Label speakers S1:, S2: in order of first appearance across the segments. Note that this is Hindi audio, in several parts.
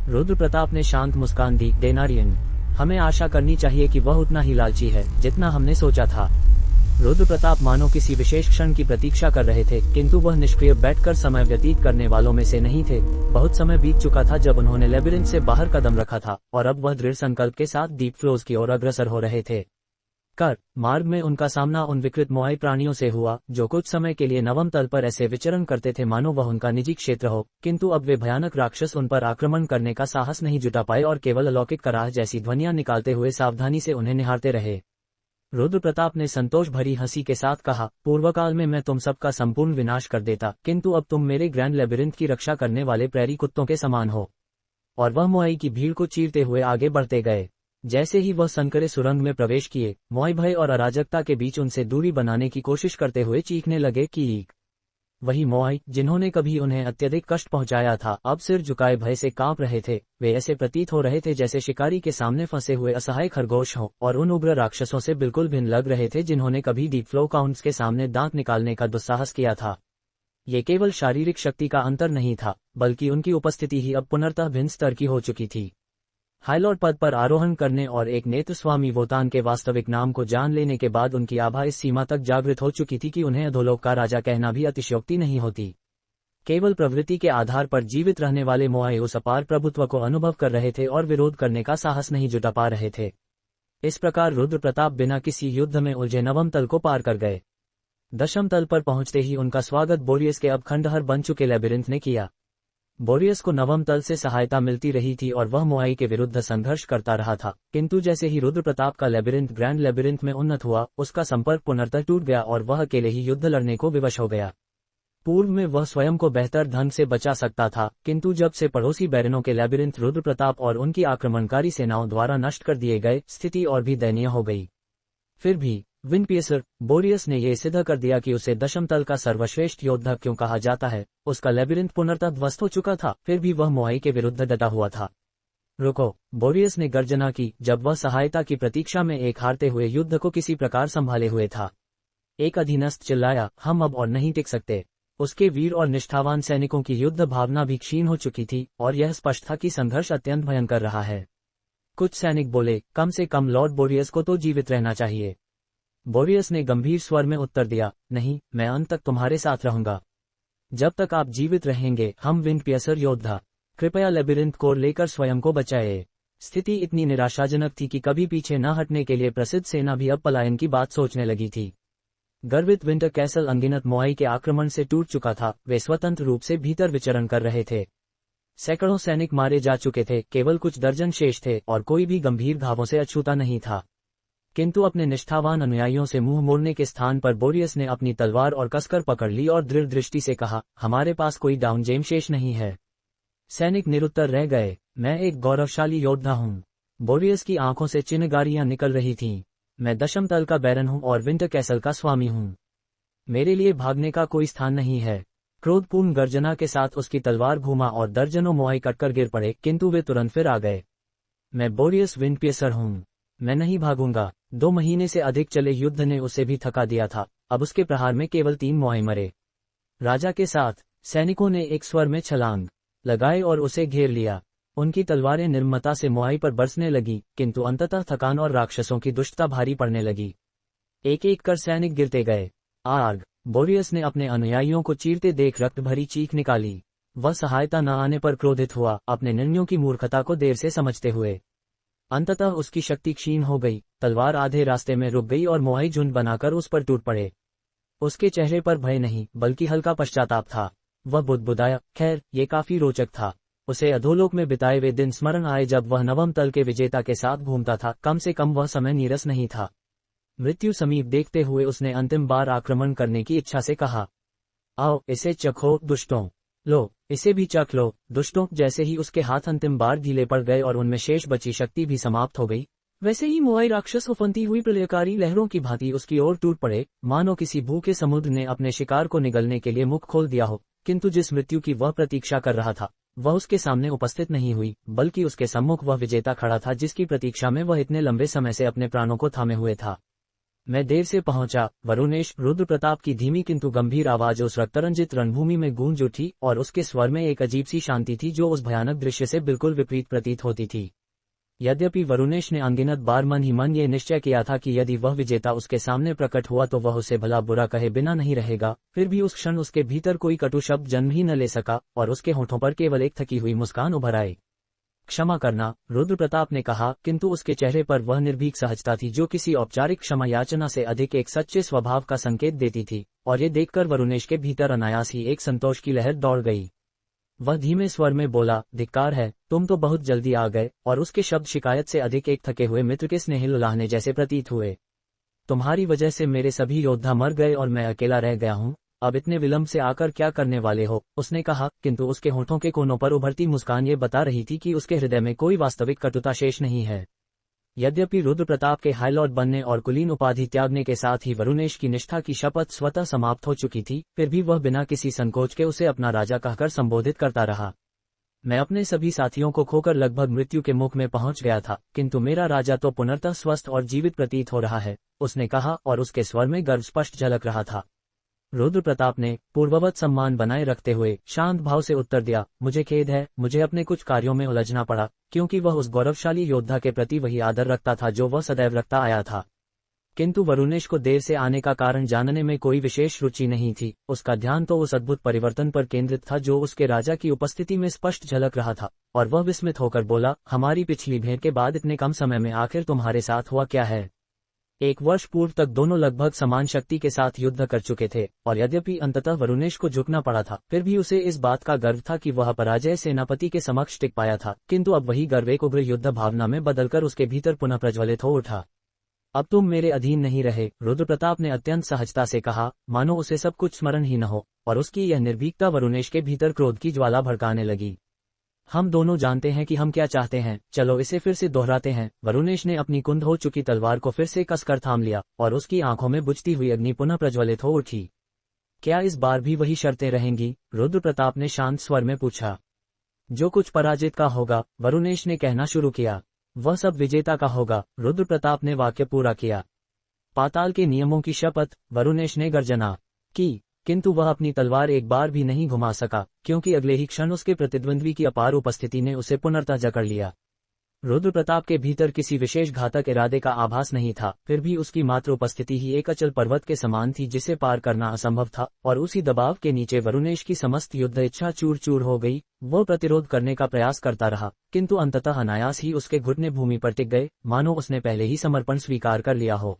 S1: रुद्र प्रताप ने शांत मुस्कान दी। डेनारियन, हमें आशा करनी चाहिए कि वह उतना ही लालची है जितना हमने सोचा था। रुद्र प्रताप मानो किसी विशेष क्षण की प्रतीक्षा कर रहे थे, किंतु वह निष्क्रिय बैठकर समय व्यतीत करने वालों में से नहीं थे। बहुत समय बीत चुका था जब उन्होंने लेबिरिंथ से बाहर कदम रखा था, और अब वह दृढ़ संकल्प के साथ डीप फ्लोज की ओर अग्रसर हो रहे थे। मार्ग में उनका सामना उन विकृत मोआई प्राणियों से हुआ जो कुछ समय के लिए नवम तल पर ऐसे विचरण करते थे मानो वह उनका निजी क्षेत्र हो, किंतु अब वे भयानक राक्षस उन पर आक्रमण करने का साहस नहीं जुटा पाए और केवल अलौकिक कराह जैसी ध्वनियां निकालते हुए सावधानी से उन्हें निहारते रहे। रुद्र प्रताप ने संतोष भरी हंसी के साथ कहा, पूर्वकाल में मैं तुम सबका संपूर्ण विनाश कर देता, किंतु अब तुम मेरे ग्रैंड लेबिरिंथ की रक्षा करने वाले प्रेरी कुत्तों के समान हो। और वह मोआई की भीड़ को चीरते हुए आगे बढ़ते गए। जैसे ही वह संकरे सुरंग में प्रवेश किए, मोआई भय और अराजकता के बीच उनसे दूरी बनाने की कोशिश करते हुए चीखने लगे कि वही मोआई जिन्होंने कभी उन्हें अत्यधिक कष्ट पहुंचाया था, अब सिर झुकाए भय से कांप रहे थे। वे ऐसे प्रतीत हो रहे थे जैसे शिकारी के सामने फंसे हुए असहाय खरगोश हों, और उन उग्र राक्षसों से बिल्कुल भिन्न लग रहे थे जिन्होंने कभी डीप फ्लो काउंट्स के सामने दांत निकालने का दुस्साहस किया था। ये केवल शारीरिक शक्ति का अंतर नहीं था, बल्कि उनकी उपस्थिति ही अब पुनर्तः भिन्न स्तर की हो चुकी थी। हाईलॉर्ड पद पर आरोहण करने और एक नेत्र स्वामी वोतान के वास्तविक नाम को जान लेने के बाद उनकी आभा इस सीमा तक जागृत हो चुकी थी कि उन्हें अधोलोक का राजा कहना भी अतिशयोक्ति नहीं होती। केवल प्रवृत्ति के आधार पर जीवित रहने वाले मोआई उस अपार प्रभुत्व को अनुभव कर रहे थे और विरोध करने का साहस नहीं जुटा पा रहे थे। इस प्रकार रुद्र प्रताप बिना किसी युद्ध में उलझे नवम तल को पार कर गए। दशम तल पर पहुंचते ही उनका स्वागत बोरियस के अब खंडहर बन चुके लेबिरिंथ ने किया। बोरियस को नवम तल से सहायता मिलती रही थी और वह मोआई के विरुद्ध संघर्ष करता रहा था, किंतु जैसे ही रुद्र प्रताप का लेबिरिंथ ग्रैंड लेबिरिंथ में उन्नत हुआ, उसका संपर्क पुनर्तः टूट गया और वह अकेले ही युद्ध लड़ने को विवश हो गया। पूर्व में वह स्वयं को बेहतर ढंग से बचा सकता था, किंतु जब से पड़ोसी बैरनों के लेबिरिंथ रुद्र प्रताप और उनकी आक्रमणकारी सेनाओं द्वारा नष्ट कर दिए गए, स्थिति और भी दयनीय हो गई। फिर भी विनपियसर बोरियस ने यह सिद्ध कर दिया कि उसे दशम तल का सर्वश्रेष्ठ योद्धा क्यों कहा जाता है। उसका लेबिरिंथ पुनर्तः ध्वस्त हो चुका था, फिर भी वह मोआई के विरुद्ध डटा हुआ था। रुको, बोरियस ने गर्जना की जब वह सहायता की प्रतीक्षा में एक हारते हुए युद्ध को किसी प्रकार संभाले हुए था। एक अधीनस्थ चिल्लाया, हम अब और नहीं टिक सकते। उसके वीर और निष्ठावान सैनिकों की युद्ध भावना भी क्षीण हो चुकी थी और यह स्पष्ट था कि संघर्ष अत्यंत भयंकर रहा है। कुछ सैनिक बोले, कम से कम लॉर्ड बोरियस को तो जीवित रहना चाहिए। बोरियस ने गंभीर स्वर में उत्तर दिया, नहीं, मैं अंत तक तुम्हारे साथ रहूंगा। जब तक आप जीवित रहेंगे, हम विनपियसर योद्धा, कृपया लेबिरिंथ को लेकर स्वयं को बचाए। स्थिति इतनी निराशाजनक थी कि कभी पीछे न हटने के लिए प्रसिद्ध सेना भी अब पलायन की बात सोचने लगी थी। गर्वित विंटर कैसल अनगिनत मोआई के आक्रमण से टूट चुका था, वे स्वतंत्र रूप से भीतर विचरण कर रहे थे। सैकड़ों सैनिक मारे जा चुके थे, केवल कुछ दर्जन शेष थे और कोई भी गंभीर घावों से अछूता नहीं था। किंतु अपने निष्ठावान अनुयायियों से मुंह मोड़ने के स्थान पर बोरियस ने अपनी तलवार और कसकर पकड़ ली और दृढ़ दृष्टि से कहा, हमारे पास कोई डाउनजेम शेष नहीं है। सैनिक निरुत्तर रह गए। मैं एक गौरवशाली योद्धा हूँ। बोरियस की आंखों से चिन्हगारियां निकल रही थीं। मैं दशम तल का बैरन हूँ और विंटर कैसल का स्वामी हूँ। मेरे लिए भागने का कोई स्थान नहीं है। क्रोधपूर्ण गर्जना के साथ उसकी तलवार घूमा और दर्जनों मोआई कटकर गिर पड़े, किंतु वे तुरंत फिर आ गए। मैं बोरियस विनपियसर हूँ। मैं नहीं भागूंगा। 2 महीने से अधिक चले युद्ध ने उसे भी थका दिया था। अब उसके प्रहार में केवल 3 मोआई मरे। राजा के साथ सैनिकों ने एक स्वर में छलांग लगाए और उसे घेर लिया। उनकी तलवारें निर्ममता से मोआई पर बरसने लगी, किंतु अंततः थकान और राक्षसों की दुष्टता भारी पड़ने लगी। एक एक कर सैनिक गिरते गए। आग! बोरियस ने अपने अनुयायियों को चीरते देख रक्त भरी चीख निकाली। वह सहायता न आने पर क्रोधित हुआ, अपने निर्णयों की मूर्खता को देर से समझते हुए। अंततः उसकी शक्ति क्षीण हो गई, तलवार आधे रास्ते में रुक गई और मोआई झुंड बनाकर उस पर टूट पड़े। उसके चेहरे पर भय नहीं, बल्कि हल्का पश्चाताप था। वह बुदबुदाया, खैर, ये काफी रोचक था। उसे अधोलोक में बिताए वे दिन स्मरण आए जब वह नवम तल के विजेता के साथ घूमता था। कम से कम वह समय नीरस नहीं था। मृत्यु समीप देखते हुए उसने अंतिम बार आक्रमण करने की इच्छा से कहा, आओ इसे चखो दुष्टों। लो, इसे भी चख लो दुष्टों। जैसे ही उसके हाथ अंतिम बार ढीले पड़ गए और उनमें शेष बची शक्ति भी समाप्त हो गई, वैसे ही मोआई राक्षस उफनती हुई प्रलयकारी लहरों की भांति उसकी ओर टूट पड़े, मानो किसी भूखे समुद्र ने अपने शिकार को निगलने के लिए मुख खोल दिया हो। किंतु जिस मृत्यु की वह प्रतीक्षा कर रहा था, वह उसके सामने उपस्थित नहीं हुई, बल्कि उसके सम्मुख वह विजेता खड़ा था जिसकी प्रतीक्षा में वह इतने लंबे समय से अपने प्राणों को थामे हुए था। मैं देर से पहुंचा, वरुणेश। रुद्र प्रताप की धीमी किंतु गंभीर आवाज उस रक्तरंजित रणभूमि में गूंज उठी और उसके स्वर में एक अजीब सी शांति थी जो उस भयानक दृश्य से बिल्कुल विपरीत प्रतीत होती थी। यद्यपि वरुणेश ने अनगिनत बार मन ही मन ये निश्चय किया था कि यदि वह विजेता उसके सामने प्रकट हुआ तो वह उसे भला बुरा कहे बिना नहीं रहेगा, फिर भी उस क्षण उसके भीतर कोई कटु शब्द जन्म ही न ले सका और उसके होठों पर केवल एक थकी हुई मुस्कान उभर आई। क्षमा करना, रुद्र प्रताप ने कहा, किंतु उसके चेहरे पर वह निर्भीक सहजता थी जो किसी औपचारिक क्षमा याचना से अधिक एक सच्चे स्वभाव का संकेत देती थी। और ये देखकर वरुणेश के भीतर अनायास ही एक संतोष की लहर दौड़ गई। वह धीमे स्वर में बोला, धिक्कार है, तुम तो बहुत जल्दी आ गए। और उसके शब्द शिकायत से अधिक एक थके हुए मित्र के स्नेहिल उलाहने जैसे प्रतीत हुए। तुम्हारी वजह से मेरे सभी योद्धा मर गए और मैं अकेला रह गया हूँ। अब इतने विलंब से आकर क्या करने वाले हो, उसने कहा, किंतु उसके होठों के कोनों पर उभरती मुस्कान ये बता रही थी कि उसके हृदय में कोई वास्तविक कटुता शेष नहीं है। यद्यपि रुद्र प्रताप के हाईलॉर्ड बनने और कुलीन उपाधि त्यागने के साथ ही वरुणेश की निष्ठा की शपथ स्वतः समाप्त हो चुकी थी, फिर भी वह बिना किसी संकोच के उसे अपना राजा कहकर संबोधित करता रहा। मैं अपने सभी साथियों को खोकर लगभग मृत्यु के मुख में पहुंच गया था, किंतु मेरा राजा तो पुनर्तः स्वस्थ और जीवित प्रतीत हो रहा है, उसने कहा और उसके स्वर में गर्व स्पष्ट झलक रहा था। रुद्र प्रताप ने पूर्ववत सम्मान बनाए रखते हुए शांत भाव से उत्तर दिया, मुझे खेद है, मुझे अपने कुछ कार्यों में उलझना पड़ा, क्योंकि वह उस गौरवशाली योद्धा के प्रति वही आदर रखता था जो वह सदैव रखता आया था। किंतु वरुणेश को देर से आने का कारण जानने में कोई विशेष रुचि नहीं थी। उसका ध्यान तो उस अद्भुत परिवर्तन पर केंद्रित था जो उसके राजा की उपस्थिति में स्पष्ट झलक रहा था, और वह विस्मित होकर बोला, हमारी पिछली भेंट के बाद इतने कम समय में आखिर तुम्हारे साथ हुआ क्या है? 1 वर्ष पूर्व तक दोनों लगभग समान शक्ति के साथ युद्ध कर चुके थे, और यद्यपि अंततः वरुणेश को झुकना पड़ा था, फिर भी उसे इस बात का गर्व था कि वह पराजय सेनापति के समक्ष टिक पाया था। किंतु अब वही गर्व एक उग्र युद्ध भावना में बदलकर उसके भीतर पुनः प्रज्वलित हो उठा। अब तुम मेरे अधीन नहीं रहे, रुद्र प्रताप ने अत्यंत सहजता से कहा, मानो उसे सब कुछ स्मरण ही न हो, और उसकी यह निर्भीकता वरुणेश के भीतर क्रोध की ज्वाला भड़काने लगी। हम दोनों जानते हैं कि हम क्या चाहते हैं, चलो इसे फिर से दोहराते हैं। वरुणेश ने अपनी कुंद हो चुकी तलवार को फिर से कसकर थाम लिया, और उसकी आंखों में बुझती हुई अग्नि पुनः प्रज्वलित हो उठी। क्या इस बार भी वही शर्तें रहेंगी? रुद्र प्रताप ने शांत स्वर में पूछा। जो कुछ पराजित का होगा, वरुणेश ने कहना शुरू किया, वह सब विजेता का होगा, रुद्र प्रताप ने वाक्य पूरा किया। पाताल के नियमों की शपथ, वरुणेश ने गर्जना की, किंतु वह अपनी तलवार एक बार भी नहीं घुमा सका, क्योंकि अगले ही क्षण उसके प्रतिद्वंद्वी की अपार उपस्थिति ने उसे पुनर्तः जकड़ लिया। रुद्र प्रताप के भीतर किसी विशेष घातक इरादे का आभास नहीं था, फिर भी उसकी मात्र उपस्थिति ही एक अचल पर्वत के समान थी जिसे पार करना असंभव था, और उसी दबाव के नीचे वरुणेश की समस्त युद्ध इच्छा चूर चूर हो गई। वह प्रतिरोध करने का प्रयास करता रहा, किंतु अंततः अनायास ही उसके घुटने भूमि पर टिक गए, मानो उसने पहले ही समर्पण स्वीकार कर लिया हो।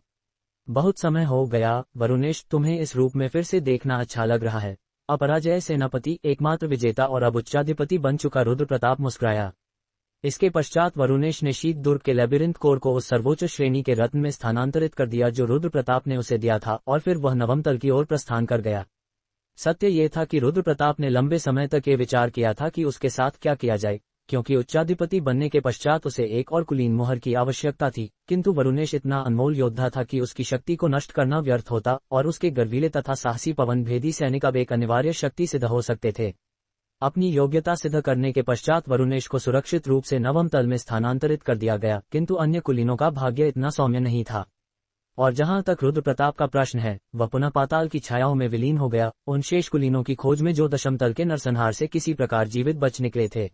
S1: बहुत समय हो गया, वरुणेश, तुम्हें इस रूप में फिर से देखना अच्छा लग रहा है। अपराजय सेनापति, एकमात्र विजेता और अब उच्चाधिपति बन चुका रुद्र प्रताप मुस्कुराया। इसके पश्चात वरुणेश ने शीत दुर्ग के लेबिरिंथ कोर को उस सर्वोच्च श्रेणी के रत्न में स्थानांतरित कर दिया जो रुद्र प्रताप ने उसे दिया था, और फिर वह नवम तल की ओर प्रस्थान कर गया। सत्य ये था कि रुद्र प्रताप ने लंबे समय तक ये विचार किया था कि उसके साथ क्या किया जाए, क्योंकि उच्चाधिपति बनने के पश्चात उसे एक और कुलीन मोहर की आवश्यकता थी। किंतु वरुणेश इतना अनमोल योद्धा था कि उसकी शक्ति को नष्ट करना व्यर्थ होता, और उसके गर्वीले तथा साहसी पवन भेदी सैनिक अब एक अनिवार्य शक्ति सिद्ध हो सकते थे। अपनी योग्यता सिद्ध करने के पश्चात वरुणेश को सुरक्षित रूप से नवम तल में स्थानांतरित कर दिया गया, किंतु अन्य कुलीनों का भाग्य इतना सौम्य नहीं था। और जहां तक रुद्र प्रताप का प्रश्न है, वह पुनः पाताल की छायाओं में विलीन हो गया, उन शेष कुलीनों की खोज में जो दशम तल के नरसंहार से किसी प्रकार जीवित बच निकले थे।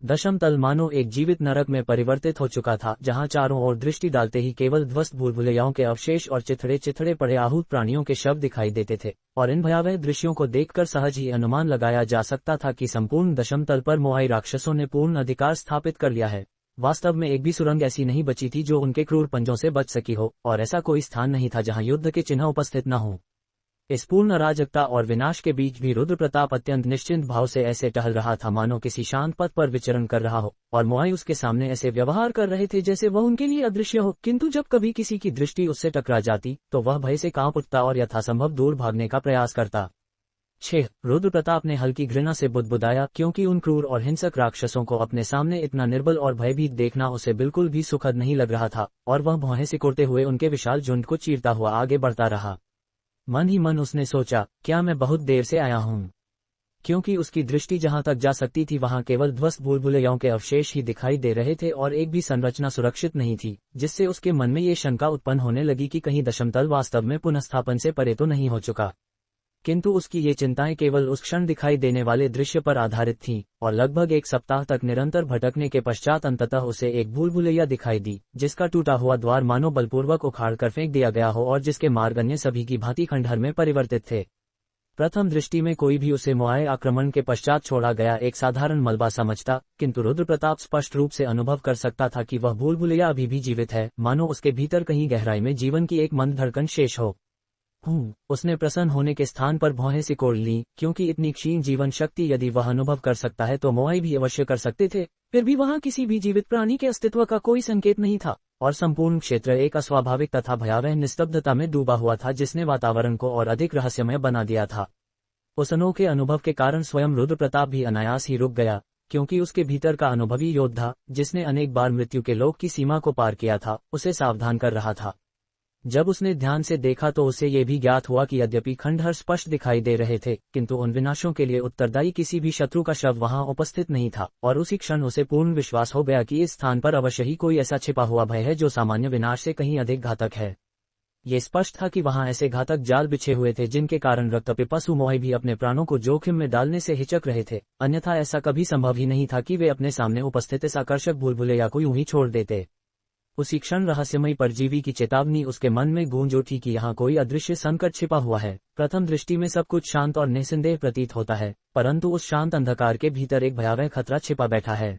S1: दशम तल मानो एक जीवित नरक में परिवर्तित हो चुका था, जहां चारों ओर दृष्टि डालते ही केवल ध्वस्त भूलभुलैयाओं के अवशेष और चिथड़े चिथड़े पड़े आहूत प्राणियों के शव दिखाई देते थे, और इन भयावह दृश्यों को देखकर सहज ही अनुमान लगाया जा सकता था कि संपूर्ण दशम तल पर मोआई राक्षसों ने पूर्ण अधिकार स्थापित कर लिया है। वास्तव में एक भी सुरंग ऐसी नहीं बची थी जो उनके क्रूर पंजों से बच सकी हो, और ऐसा कोई स्थान नहीं था जहां युद्ध के चिन्ह उपस्थित न हो। इस पूर्ण अराजकता और विनाश के बीच भी रुद्र प्रताप अत्यंत निश्चिंत भाव से ऐसे टहल रहा था मानो किसी शांत पथ पर विचरण कर रहा हो, और मोआई उसके सामने ऐसे व्यवहार कर रहे थे जैसे वह उनके लिए अदृश्य हो। किंतु जब कभी किसी की दृष्टि उससे टकरा जाती तो वह भय से कांप उठता और यथासंभव दूर भागने का प्रयास करता। 6 रुद्र प्रताप ने हल्की घृणा से बुदबुदाया, क्योंकि उन क्रूर और हिंसक राक्षसों को अपने सामने इतना निर्बल और भयभीत देखना उसे बिल्कुल भी सुखद नहीं लग रहा था, और वह भौहें सिकोड़ते हुए उनके विशाल झुंड को चीरता हुआ आगे बढ़ता रहा। मन ही मन उसने सोचा, क्या मैं बहुत देर से आया हूँ? क्योंकि उसकी दृष्टि जहां तक जा सकती थी वहां केवल ध्वस्त भूलभुलैयाओं के अवशेष ही दिखाई दे रहे थे और एक भी संरचना सुरक्षित नहीं थी, जिससे उसके मन में ये शंका उत्पन्न होने लगी कि कहीं दशमतल वास्तव में पुनःस्थापन से परे तो नहीं हो चुका। किंतु उसकी ये चिंताएं केवल उस क्षण दिखाई देने वाले दृश्य पर आधारित थीं, और लगभग एक सप्ताह तक निरंतर भटकने के पश्चात अंततः उसे एक भूलभुलैया दिखाई दी, जिसका टूटा हुआ द्वार मानो बलपूर्वक उखाड़ कर फेंक दिया गया हो और जिसके मार्ग अन्य सभी की भांति खंडहर में परिवर्तित थे। प्रथम दृष्टि में कोई भी उसे मोआय आक्रमण के पश्चात छोड़ा गया एक साधारण मलबा समझता, किंतु रुद्रप्रताप स्पष्ट रूप से अनुभव कर सकता था कि वह भूलभुलैया अभी भी जीवित है, मानो उसके भीतर कहीं गहराई में जीवन की एक मंद धड़कन शेष हो। उसने प्रसन्न होने के स्थान पर भौहें सिकोड़ ली, क्योंकि इतनी क्षीण जीवन शक्ति यदि वह अनुभव कर सकता है तो मोआई भी अवश्य कर सकते थे। फिर भी वहां किसी भी जीवित प्राणी के अस्तित्व का कोई संकेत नहीं था, और संपूर्ण क्षेत्र एक अस्वाभाविक तथा भयावह निस्तब्धता में डूबा हुआ था जिसने वातावरण को और अधिक रहस्यमय बना दिया था। उस अनोखे अनुभव के कारण स्वयं रुद्रप्रताप भी अनायास ही रुक गया, क्योंकि उसके भीतर का अनुभवी योद्धा, जिसने अनेक बार मृत्यु के लोक की सीमा को पार किया था, उसे सावधान कर रहा था। जब उसने ध्यान से देखा तो उसे ये भी ज्ञात हुआ कि यद्यपि खंडहर स्पष्ट दिखाई दे रहे थे, किंतु उन विनाशों के लिए उत्तरदायी किसी भी शत्रु का शव वहां उपस्थित नहीं था, और उसी क्षण उसे पूर्ण विश्वास हो गया कि इस स्थान पर अवश्य ही कोई ऐसा छिपा हुआ भय है जो सामान्य विनाश से कहीं अधिक घातक है। ये स्पष्ट था कि वहां ऐसे घातक जाल बिछे हुए थे जिनके कारण रक्तपिपासु मोआई भी अपने प्राणों को जोखिम में डालने से हिचक रहे थे, अन्यथा ऐसा कभी संभव ही नहीं था कि वे अपने सामने उपस्थित इस आकर्षक भूलभुलैया को यूं ही छोड़ देते। उसी क्षण रहस्यमयी परजीवी की चेतावनी उसके मन में गूंज उठी कि यहाँ कोई अदृश्य संकट छिपा हुआ है। प्रथम दृष्टि में सब कुछ शांत और निसंदेह प्रतीत होता है, परंतु उस शांत अंधकार के भीतर एक भयावह खतरा छिपा बैठा है।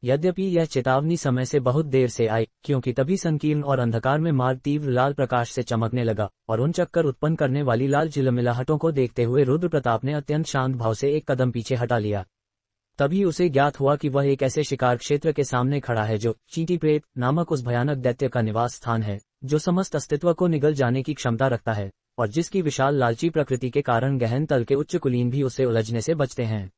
S1: यद्यपि यह चेतावनी समय से बहुत देर से आई, क्योंकि तभी संकीर्ण और अंधकार में मार्ग तीव्र लाल प्रकाश से चमकने लगा, और उन चक्कर उत्पन्न करने वाली लाल झिलमिलाहटों को देखते हुए रुद्रप्रताप ने अत्यंत शांत भाव से एक कदम पीछे हटा लिया। तभी उसे ज्ञात हुआ कि वह एक ऐसे शिकार क्षेत्र के सामने खड़ा है जो चींटी प्रेत नामक उस भयानक दैत्य का निवास स्थान है, जो समस्त अस्तित्व को निगल जाने की क्षमता रखता है, और जिसकी विशाल लालची प्रकृति के कारण गहन तल के उच्च कुलीन भी उसे उलझने से बचते हैं।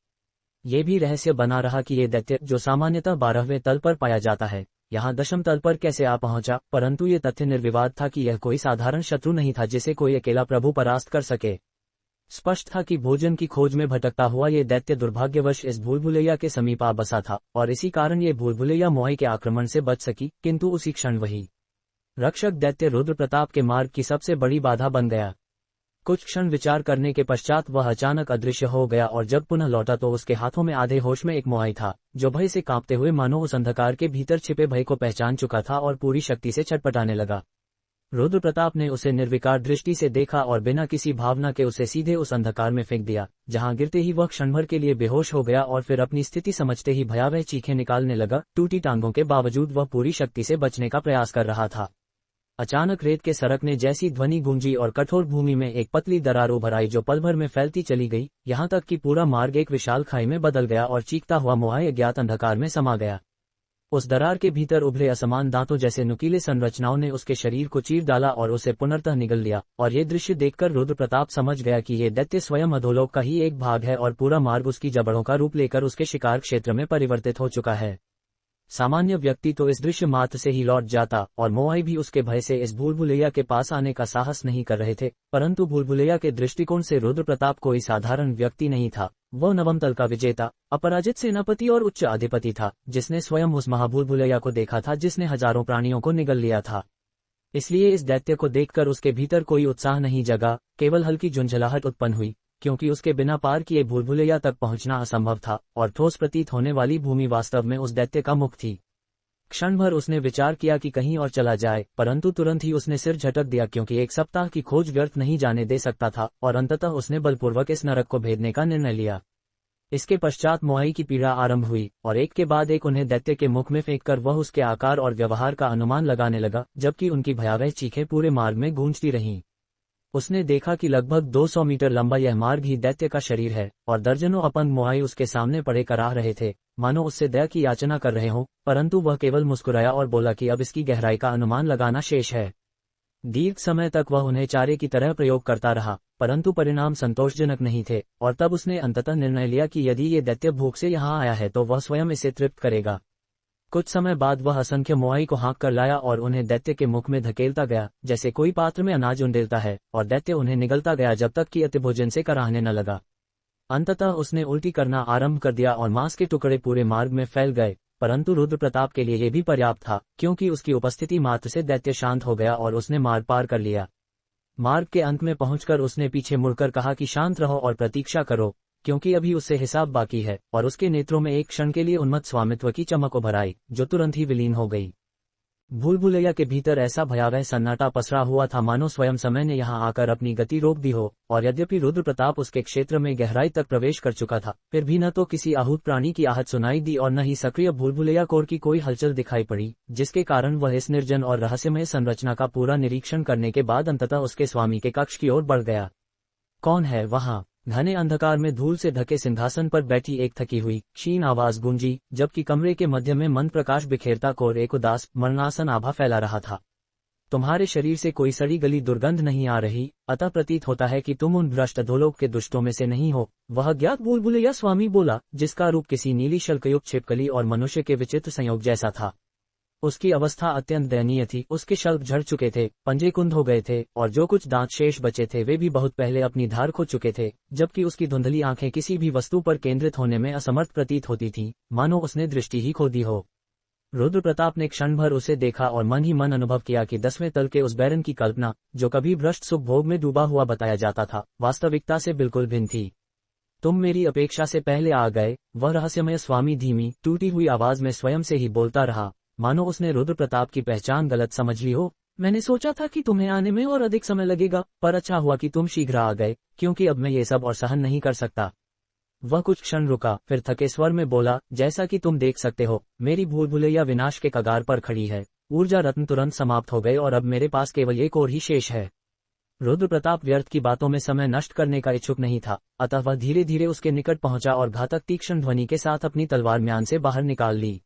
S1: ये भी रहस्य बना रहा कि ये दैत्य, जो सामान्यतः 12वें तल पर पाया जाता है, यहाँ दशम तल पर कैसे आ पहुंचा, परंतु ये तथ्य निर्विवाद था कि यह कोई साधारण शत्रु नहीं था जिसे कोई अकेला प्रभु परास्त कर सके। स्पष्ट था कि भोजन की खोज में भटकता हुआ ये दैत्य दुर्भाग्यवश इस भूलभुलैया के समीप आ बसा था, और इसी कारण ये भूलभुलैया मोआई के आक्रमण से बच सकी, किंतु उसी क्षण वही रक्षक दैत्य रुद्रप्रताप के मार्ग की सबसे बड़ी बाधा बन गया। कुछ क्षण विचार करने के पश्चात वह अचानक अदृश्य हो गया, और जब पुनः लौटा तो उसके हाथों में आधे होश में एक मोआई था, जो भय से कांपते हुए मानो उस अंधकार के भीतर छिपे भय को पहचान चुका था और पूरी शक्ति से छटपटाने लगा। रुद्रप्रताप ने उसे निर्विकार दृष्टि से देखा और बिना किसी भावना के उसे सीधे उस अंधकार में फेंक दिया, जहां गिरते ही वह क्षणभर के लिए बेहोश हो गया और फिर अपनी स्थिति समझते ही भयावह चीखें निकालने लगा। टूटी टांगों के बावजूद वह पूरी शक्ति से बचने का प्रयास कर रहा था। अचानक रेत के सरकने जैसी ध्वनि गूंजी और कठोर भूमि में एक पतली दरार उभर आई जो पल भर में फैलती चली गई, यहाँ तक कि पूरा मार्ग एक विशाल खाई में बदल गया और चीखता हुआ मोआई अज्ञात अंधकार में समा गया। उस दरार के भीतर उभरे असमान दांतों जैसे नुकीले संरचनाओं ने उसके शरीर को चीर डाला और उसे पुनर्तः निगल लिया, और ये दृश्य देखकर रुद्रप्रताप समझ गया कि ये दैत्य स्वयं अधोलोक का ही एक भाग है और पूरा मार्ग उसकी जबड़ों का रूप लेकर उसके शिकार क्षेत्र में परिवर्तित हो चुका है। सामान्य व्यक्ति तो इस दृश्य मात्र से ही लौट जाता, और मोआई भी उसके भय से इस भूलभुलैया के पास आने का साहस नहीं कर रहे थे, परंतु भूलभुलैया के दृष्टिकोण से रुद्रप्रताप कोई साधारण व्यक्ति नहीं था। वह नवम तल का विजेता, अपराजित सेनापति और उच्च अधिपति था, जिसने स्वयं उस महाभूलभुलैया को देखा था जिसने हजारों प्राणियों को निगल लिया था। इसलिए इस दैत्य को देखकर उसके भीतर कोई उत्साह नहीं जगा, केवल हल्की झुंझलाहट उत्पन्न हुई, क्योंकि उसके बिना पार किए भूलभुलैया तक पहुंचना असंभव था, और ठोस प्रतीत होने वाली भूमि वास्तव में उस दैत्य का मुख थी। क्षण भर उसने विचार किया कि कहीं और चला जाए, परंतु तुरंत ही उसने सिर झटक दिया, क्योंकि एक सप्ताह की खोज व्यर्थ नहीं जाने दे सकता था, और अंततः उसने बलपूर्वक इस नरक को भेदने का निर्णय लिया। इसके पश्चात मोआई की पीड़ा आरंभ हुई, और एक के बाद एक उन्हें दैत्य के मुख में फेंककर वह उसके आकार और व्यवहार का अनुमान लगाने लगा, जबकि उनकी भयावह चीखें पूरे मार्ग में गूंजती रहीं। उसने देखा कि लगभग 200 मीटर लंबा यह मार्ग ही दैत्य का शरीर है, और दर्जनों अपंग मोआई उसके सामने पड़े कराह रहे थे, मानो उससे दया की याचना कर रहे हों, परंतु वह केवल मुस्कुराया और बोला कि अब इसकी गहराई का अनुमान लगाना शेष है। दीर्घ समय तक वह उन्हें चारे की तरह प्रयोग करता रहा, परंतु परिणाम संतोषजनक नहीं थे, और तब उसने अंततः निर्णय लिया कि यदि ये दैत्य भूख से यहाँ आया है तो वह स्वयं इसे तृप्त करेगा। कुछ समय बाद वह असंख्य मोआई को हाँक कर लाया और उन्हें दैत्य के मुख में धकेलता गया, जैसे कोई पात्र में अनाज उंडेलता है, और दैत्य उन्हें निगलता गया जब तक कि अतिभोजन से कराहने न लगा। अंततः उसने उल्टी करना आरंभ कर दिया और मांस के टुकड़े पूरे मार्ग में फैल गए, परंतु रुद्र प्रताप के लिए यह भी पर्याप्त था, क्योंकि उसकी उपस्थिति मात्र से दैत्य शांत हो गया और उसने मार्ग पार कर लिया। मार्ग के अंत में पहुंचकर उसने पीछे मुड़कर कहा कि शांत रहो और प्रतीक्षा करो, क्योंकि अभी उससे हिसाब बाकी है, और उसके नेत्रों में एक क्षण के लिए उन्मत्त स्वामित्व की चमक उभर आई, जो तुरंत ही विलीन हो गई। भूल भुलैया के भीतर ऐसा भयावह सन्नाटा पसरा हुआ था मानो स्वयं समय ने यहाँ आकर अपनी गति रोक दी हो, और यद्यपि रुद्र प्रताप उसके क्षेत्र में गहराई तक प्रवेश कर चुका था, फिर भी न तो किसी आहूत प्राणी की आहट सुनाई दी और न ही सक्रिय भूल भुलैया कोर की कोई हलचल दिखाई पड़ी, जिसके कारण वह इस निर्जन और रहस्यमय संरचना का पूरा निरीक्षण करने के बाद अंततः उसके स्वामी के कक्ष की ओर बढ़ गया। कौन है वहाँ? घने अंधकार में धूल से ढके सिंहासन पर बैठी एक थकी हुई क्षीण आवाज गूंजी, जबकि कमरे के मध्य में मंद प्रकाश बिखेरता कोर एक उदास मरणासन आभा फैला रहा था। तुम्हारे शरीर से कोई सड़ी गली दुर्गंध नहीं आ रही, अतः प्रतीत होता है कि तुम उन भ्रष्ट अधोलोक के दुष्टों में से नहीं हो, वह अज्ञात भूल भुलैया स्वामी बोला, जिसका रूप किसी नीली शल्कयुक्त छिपकली और मनुष्य के विचित्र संयोग जैसा था। उसकी अवस्था अत्यंत दयनीय थी, उसके शल्क झड़ चुके थे, पंजे कुंद हो गए थे, और जो कुछ दांत शेष बचे थे वे भी बहुत पहले अपनी धार खो चुके थे, जबकि उसकी धुंधली आंखें किसी भी वस्तु पर केंद्रित होने में असमर्थ प्रतीत होती थीं, मानो उसने दृष्टि ही खो दी हो। रुद्र प्रताप ने क्षण भर उसे देखा और मन ही मन अनुभव किया कि 10वें तल के उस बैरन की कल्पना, जो कभी भ्रष्ट सुख भोग में डूबा हुआ बताया जाता था, वास्तविकता से बिल्कुल भिन्न थी। तुम मेरी अपेक्षा से पहले आ गए, वह रहस्यमय स्वामी धीमी टूटी हुई आवाज में स्वयं से ही बोलता रहा, मानो उसने रुद्र प्रताप की पहचान गलत समझ ली हो। मैंने सोचा था कि तुम्हें आने में और अधिक समय लगेगा, पर अच्छा हुआ कि तुम शीघ्र आ गए, क्योंकि अब मैं ये सब और सहन नहीं कर सकता। वह कुछ क्षण रुका, फिर थके स्वर में बोला, जैसा कि तुम देख सकते हो, मेरी भूल भुलैया विनाश के कगार पर खड़ी है। ऊर्जा रत्न तुरंत समाप्त हो गए और अब मेरे पास केवल एक और ही शेष है। रुद्र प्रताप व्यर्थ की बातों में समय नष्ट करने का इच्छुक नहीं था, अतः वह धीरे धीरे उसके निकट पहुंचा और घातक तीक्ष्ण ध्वनि के साथ अपनी तलवार म्यान से बाहर निकाल ली।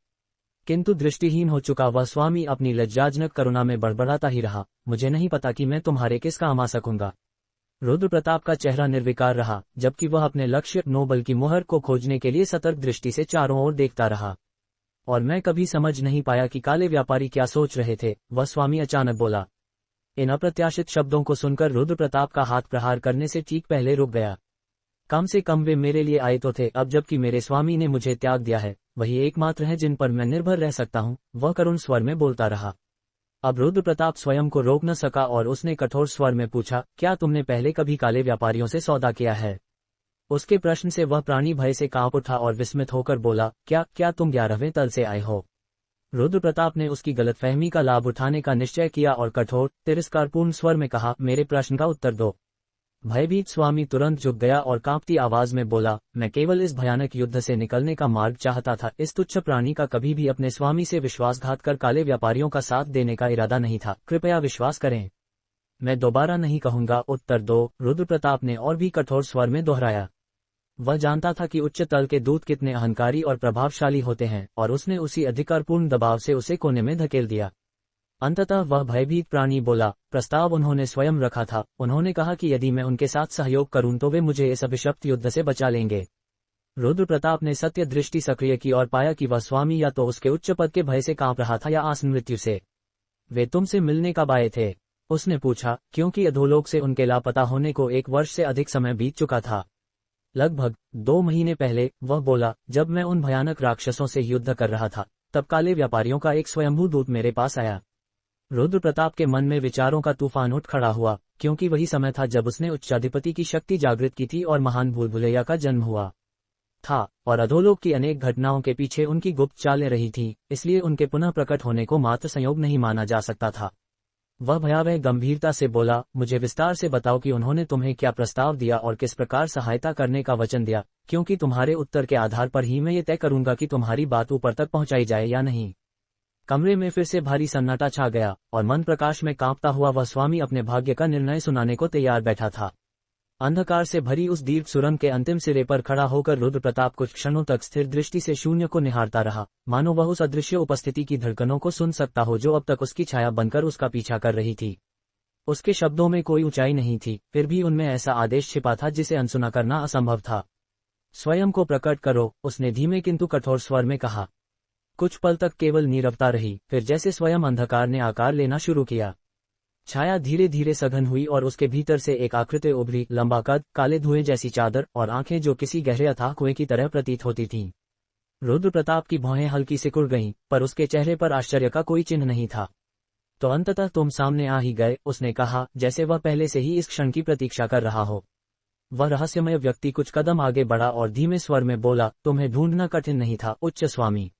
S1: किंतु दृष्टिहीन हो चुका वह स्वामी अपनी लज्जाजनक करुणा में बड़बड़ाता ही रहा, मुझे नहीं पता कि मैं तुम्हारे किस काम आ सकूंगा। रुद्र प्रताप का चेहरा निर्विकार रहा, जबकि वह अपने लक्ष्य नोबल की मुहर को खोजने के लिए सतर्क दृष्टि से चारों ओर देखता रहा। और मैं कभी समझ नहीं पाया कि काले व्यापारी क्या सोच रहे थे, वह स्वामी अचानक बोला। इन अप्रत्याशित शब्दों को सुनकर रुद्र प्रताप का हाथ प्रहार करने से ठीक पहले रुक गया। कम से कम वे मेरे लिए आए तो थे, अब जबकि मेरे स्वामी ने मुझे त्याग दिया है, वही एकमात्र है जिन पर मैं निर्भर रह सकता हूँ, वह करुण स्वर में बोलता रहा। अब रुद्र प्रताप स्वयं को रोक न सका और उसने कठोर स्वर में पूछा, क्या तुमने पहले कभी काले व्यापारियों से सौदा किया है? उसके प्रश्न से वह प्राणी भय से कांप उठा और विस्मित होकर बोला, क्या तुम 11वें तल से आए हो? रुद्र प्रताप ने उसकी गलतफहमी का लाभ उठाने का निश्चय किया और कठोर तिरस्कारपूर्ण स्वर में कहा, मेरे प्रश्न का उत्तर दो। भयभीत स्वामी तुरंत झुक गया और कांपती आवाज में बोला, मैं केवल इस भयानक युद्ध से निकलने का मार्ग चाहता था। इस तुच्छ प्राणी का कभी भी अपने स्वामी से विश्वासघात कर काले व्यापारियों का साथ देने का इरादा नहीं था, कृपया विश्वास करें। मैं दोबारा नहीं कहूंगा, उत्तर दो, रुद्र प्रताप ने और भी कठोर स्वर में दोहराया। वह जानता था कि उच्च तल के दूत कितने अहंकारी और प्रभावशाली होते हैं, और उसने उसी अधिकारपूर्ण दबाव से उसे कोने में धकेल दिया। अंततः वह भयभीत प्राणी बोला, प्रस्ताव उन्होंने स्वयं रखा था, उन्होंने कहा कि यदि मैं उनके साथ सहयोग करूं तो वे मुझे इस अभिशप्त युद्ध से बचा लेंगे। रुद्र प्रताप ने सत्य दृष्टि सक्रिय की और पाया कि वह स्वामी या तो उसके उच्च पद के भय से कांप रहा था या आसन मृत्यु से। वे तुमसे मिलने कब आए थे? उसने पूछा, क्योंकि अधोलोक से उनके लापता होने को 1 वर्ष से अधिक समय बीत चुका था। लगभग 2 महीने पहले, वह बोला, जब मैं उन भयानक राक्षसों से युद्ध कर रहा था, तब काले व्यापारियों का एक स्वयंभू दूत मेरे पास आया। रुद्र प्रताप के मन में विचारों का तूफान उठ खड़ा हुआ, क्योंकि वही समय था जब उसने उच्चाधिपति की शक्ति जागृत की थी और महान भूल भुलैया का जन्म हुआ था, और अधोलोक की अनेक घटनाओं के पीछे उनकी गुप्त चालें रही थीं, इसलिए उनके पुनः प्रकट होने को मात्र संयोग नहीं माना जा सकता था। वह भयावह गंभीरता से बोला, मुझे विस्तार से बताओ कि उन्होंने तुम्हें क्या प्रस्ताव दिया और किस प्रकार सहायता करने का वचन दिया, क्योंकि तुम्हारे उत्तर के आधार पर ही मैं ये तय करूंगा कि तुम्हारी बात ऊपर तक पहुंचाई जाए या नहीं। कमरे में फिर से भारी सन्नाटा छा गया, और मन प्रकाश में कांपता हुआ वह स्वामी अपने भाग्य का निर्णय सुनाने को तैयार बैठा था। अंधकार से भरी उस दीर्घ सुरंग के अंतिम सिरे पर खड़ा होकर रुद्र प्रताप कुछ क्षणों तक स्थिर दृष्टि से शून्य को निहारता रहा, मानो वह उस अदृश्य उपस्थिति की धड़कनों को सुन सकता हो जो अब तक उसकी छाया बनकर उसका पीछा कर रही थी। उसके शब्दों में कोई ऊंचाई नहीं थी, फिर भी उनमें ऐसा आदेश छिपा था जिसे अनसुना करना असंभव था। स्वयं को प्रकट करो, उसने धीमे किंतु कठोर स्वर में कहा। कुछ पल तक केवल नीरवता रही, फिर जैसे स्वयं अंधकार ने आकार लेना शुरू किया। छाया धीरे धीरे सघन हुई और उसके भीतर से एक आकृति उभरी, लंबा कद, काले धुएं जैसी चादर और आंखें जो किसी गहरे अथाह कुएं की तरह प्रतीत होती थीं। रुद्र प्रताप की भौहें हल्की सिकुड़ गईं, पर उसके चेहरे पर आश्चर्य का कोई चिन्ह नहीं था। तो अंततः तुम सामने आ ही गए, उसने कहा, जैसे वह पहले से ही इस क्षण की प्रतीक्षा कर रहा हो। वह रहस्यमय व्यक्ति कुछ कदम आगे बढ़ा और धीमे स्वर में बोला, तुम्हें ढूंढना कठिन नहीं था, उच्च स्वामी।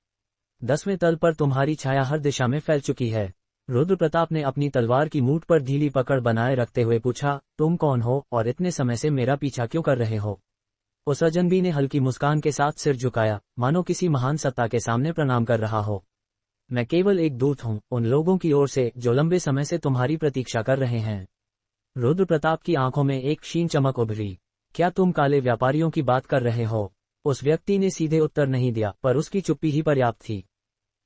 S1: 10वें तल पर तुम्हारी छाया हर दिशा में फैल चुकी है। रुद्र प्रताप ने अपनी तलवार की मूठ पर ढीली पकड़ बनाए रखते हुए पूछा, तुम कौन हो और इतने समय से मेरा पीछा क्यों कर रहे हो? उस अजनबी ने हल्की मुस्कान के साथ सिर झुकाया, मानो किसी महान सत्ता के सामने प्रणाम कर रहा हो। मैं केवल एक दूत हूँ, उन लोगों की ओर से जो लंबे समय से तुम्हारी प्रतीक्षा कर रहे हैं। रुद्र प्रताप की आंखों में एक क्षीण चमक उभरी। क्या तुम काले व्यापारियों की बात कर रहे हो? उस व्यक्ति ने सीधे उत्तर नहीं दिया, पर उसकी चुप्पी ही पर्याप्त थी।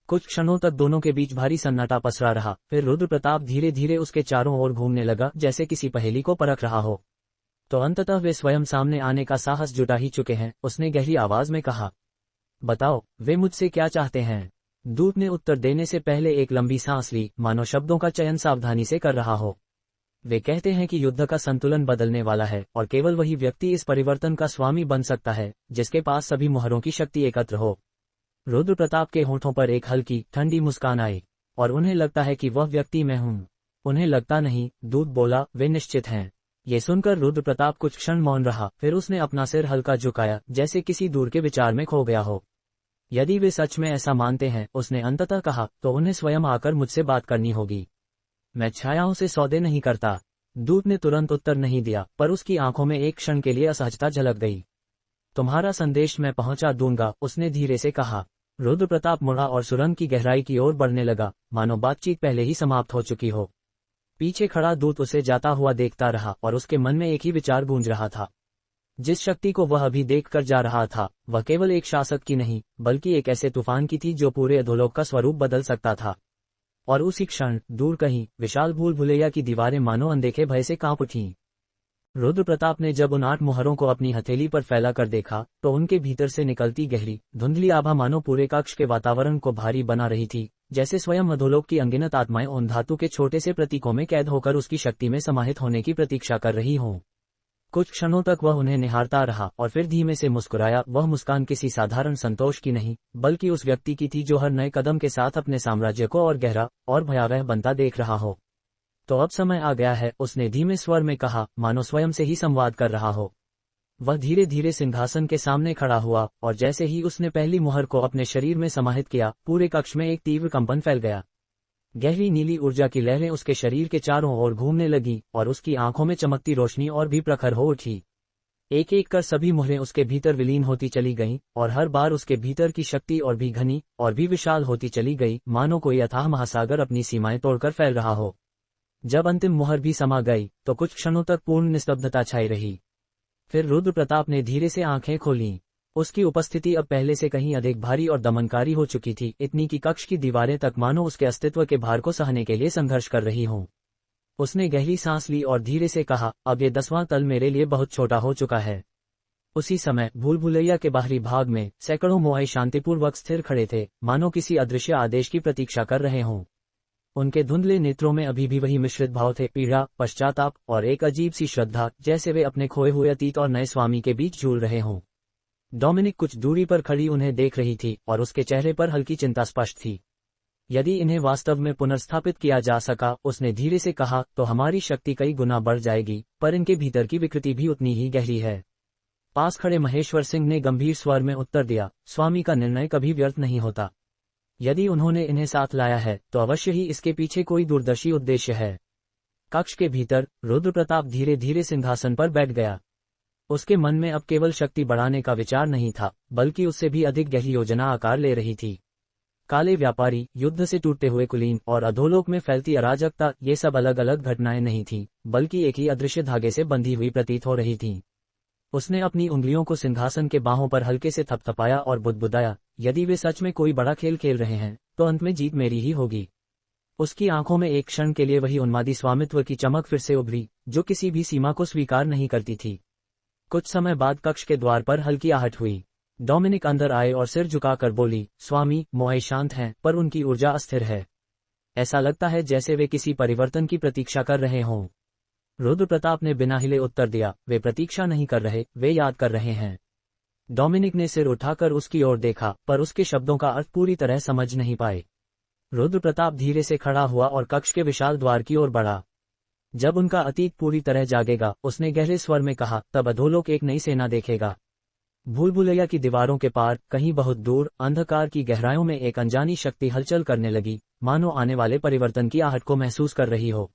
S1: कुछ क्षणों तक दोनों के बीच भारी सन्नाटा पसरा रहा, फिर रुद्र प्रताप धीरे धीरे उसके चारों ओर घूमने लगा, जैसे किसी पहेली को परख रहा हो। तो अंततः वे स्वयं सामने आने का साहस जुटा ही चुके हैं, उसने गहरी आवाज में कहा। बताओ, वे मुझसे क्या चाहते हैं? दूत ने उत्तर देने से पहले एक लंबी सांस ली, मानो शब्दों का चयन सावधानी से कर रहा हो। वे कहते हैं कि युद्ध का संतुलन बदलने वाला है और केवल वही व्यक्ति इस परिवर्तन का स्वामी बन सकता है जिसके पास सभी मोहरों की शक्ति एकत्र हो। रुद्र प्रताप के होठों पर एक हल्की ठंडी मुस्कान आई। और उन्हें लगता है कि वह व्यक्ति मैं हूं? उन्हें लगता नहीं, दूत बोला, वे निश्चित हैं। ये सुनकर रुद्र प्रताप कुछ क्षण मौन रहा, फिर उसने अपना सिर हल्का झुकाया, जैसे किसी दूर के विचार में खो गया हो। यदि वे सच में ऐसा मानते हैं, उसने अंततः कहा, तो उन्हें स्वयं आकर मुझसे बात करनी होगी। मैं छायाओं से सौदे नहीं करता। दूत ने तुरंत उत्तर नहीं दिया, पर उसकी आंखों में एक क्षण के लिए असहजता झलक गई। तुम्हारा संदेश मैं पहुंचा दूंगा, उसने धीरे से कहा। रुद्र प्रताप मुड़ा और सुरंग की गहराई की ओर बढ़ने लगा, मानो बातचीत पहले ही समाप्त हो चुकी हो। पीछे खड़ा दूत उसे जाता हुआ देखता रहा और उसके मन में एक ही विचार गूंज रहा था। जिस शक्ति को वह अभी देखकर जा रहा था, वह केवल एक शासक की नहीं, बल्कि एक ऐसे तूफान की थी जो पूरे अधोलोक का स्वरूप बदल सकता था। और उसी क्षण दूर कहीं विशाल भूल भुलैया की दीवारें मानो अनदेखे भय से कांप उठीं। रुद्र प्रताप ने जब उन 8 मोहरों को अपनी हथेली पर फैला कर देखा, तो उनके भीतर से निकलती गहरी धुंधली आभा मानो पूरे कक्ष के वातावरण को भारी बना रही थी, जैसे स्वयं अधोलोक की अनगिनत आत्माएं उन धातु के छोटे से प्रतीकों में कैद होकर उसकी शक्ति में समाहित होने की प्रतीक्षा कर रही हों। कुछ क्षणों तक वह उन्हें निहारता रहा और फिर धीमे से मुस्कुराया। वह मुस्कान किसी साधारण संतोष की नहीं, बल्कि उस व्यक्ति की थी जो हर नए कदम के साथ अपने साम्राज्य को और गहरा और भयावह बनता देख रहा हो। तो अब समय आ गया है, उसने धीमे स्वर में कहा, मानो स्वयं से ही संवाद कर रहा हो। वह धीरे धीरे सिंहासन के सामने खड़ा हुआ और जैसे ही उसने पहली मुहर को अपने शरीर में समाहित किया, पूरे कक्ष में एक तीव्र कंपन फैल गया। गहरी नीली ऊर्जा की लहरें उसके शरीर के चारों ओर घूमने लगी और उसकी आंखों में चमकती रोशनी और भी प्रखर हो उठी। एक एक कर सभी मुहरें उसके भीतर विलीन होती चली गईं और हर बार उसके भीतर की शक्ति और भी घनी और भी विशाल होती चली गई, मानो कोई अथाह महासागर अपनी सीमाएं तोड़कर फैल रहा हो। जब अंतिम मुहर भी समा गई, तो कुछ क्षणों तक पूर्ण निस्तब्धता छाई रही। फिर रुद्र प्रताप ने धीरे से आंखें खोलीं। उसकी उपस्थिति अब पहले से कहीं अधिक भारी और दमनकारी हो चुकी थी, इतनी कि कक्ष की दीवारें तक मानो उसके अस्तित्व के भार को सहने के लिए संघर्ष कर रही हों। उसने गहरी सांस ली और धीरे से कहा, अब ये 10वां तल मेरे लिए बहुत छोटा हो चुका है। उसी समय भूल भुलैया के बाहरी भाग में सैकड़ों मोआई शांतिपूर्वक स्थिर खड़े थे, मानो किसी अदृश्य आदेश की प्रतीक्षा कर रहे हों। उनके धुंधले नेत्रों में अभी भी वही मिश्रित भाव थे, पीड़ा, पश्चाताप और एक अजीब सी श्रद्धा, जैसे वे अपने खोए हुए अतीत और नए स्वामी के बीच झूल रहे हों। डोमिनिक कुछ दूरी पर खड़ी उन्हें देख रही थी और उसके चेहरे पर हल्की चिंता स्पष्ट थी। यदि इन्हें वास्तव में पुनर्स्थापित किया जा सका, उसने धीरे से कहा, तो हमारी शक्ति कई गुना बढ़ जाएगी, पर इनके भीतर की विकृति भी उतनी ही गहरी है। पास खड़े महेश्वर सिंह ने गंभीर स्वर में उत्तर दिया, स्वामी का निर्णय कभी व्यर्थ नहीं होता। यदि उन्होंने इन्हें साथ लाया है, तो अवश्य ही इसके पीछे कोई दूरदर्शी उद्देश्य है। कक्ष के भीतर रुद्र प्रताप धीरे धीरे सिंहासन पर बैठ गया। उसके मन में अब केवल शक्ति बढ़ाने का विचार नहीं था, बल्कि उससे भी अधिक गहरी योजना आकार ले रही थी। काले व्यापारी, युद्ध से टूटते हुए कुलीन और अधोलोक में फैलती अराजकता, ये सब अलग अलग घटनाएं नहीं थीं, बल्कि एक ही अदृश्य धागे से बंधी हुई प्रतीत हो रही थीं। उसने अपनी उंगलियों को सिंहासन के बाहों पर हल्के से थपथपाया और बुदबुदाया, यदि वे सच में कोई बड़ा खेल खेल रहे हैं, तो अंत में जीत मेरी ही होगी। उसकी आंखों में एक क्षण के लिए वही उन्मादी स्वामित्व की चमक फिर से उभरी, जो किसी भी सीमा को स्वीकार नहीं करती थी। कुछ समय बाद कक्ष के द्वार पर हल्की आहट हुई। डोमिनिक अंदर आए और सिर झुकाकर बोली, स्वामी, मोए शांत हैं, पर उनकी ऊर्जा अस्थिर है। ऐसा लगता है जैसे वे किसी परिवर्तन की प्रतीक्षा कर रहे हों। रुद्र प्रताप ने बिना हिले उत्तर दिया, वे प्रतीक्षा नहीं कर रहे, वे याद कर रहे हैं। डोमिनिक ने सिर उठाकर उसकी ओर देखा, पर उसके शब्दों का अर्थ पूरी तरह समझ नहीं पाए। रुद्र प्रताप धीरे से खड़ा हुआ और कक्ष के विशाल द्वार की ओर बढ़ा। जब उनका अतीत पूरी तरह जागेगा, उसने गहरे स्वर में कहा, तब अधोलोक एक नई सेना देखेगा। भूल भुलैया की दीवारों के पार, कहीं बहुत दूर, अंधकार की गहराइयों में एक अनजानी शक्ति हलचल करने लगी, मानो आने वाले परिवर्तन की आहट को महसूस कर रही हो।